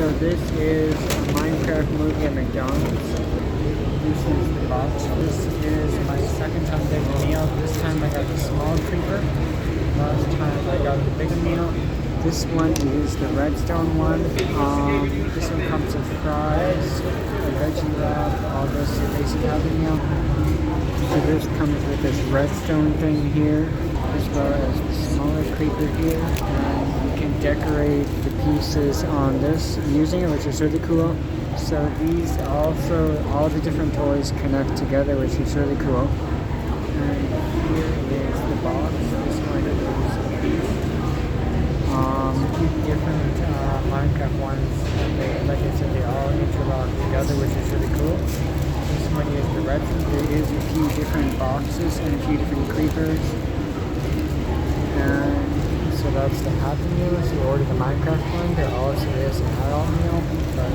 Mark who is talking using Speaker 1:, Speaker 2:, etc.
Speaker 1: So this is a Minecraft movie at McDonald's. This is the box. This is my second time getting a meal. This time I got the small creeper. Last time I got the bigger meal. This one is the redstone one. This one comes with fries, a veggie wrap, all this basic happy meal. So this comes with this redstone thing here, as well as the smaller creeper here. And you can decorate the pieces on this using it, which is really cool. So these also, all the different toys connect together, which is really cool. And here is the box. This one is different Minecraft ones. Like I said, they all interlock together, which is really cool. This one is the red one. There is a few different boxes and a few different creepers. And so that's the Happy Meal. So you order the Minecraft one. There also is an adult meal, but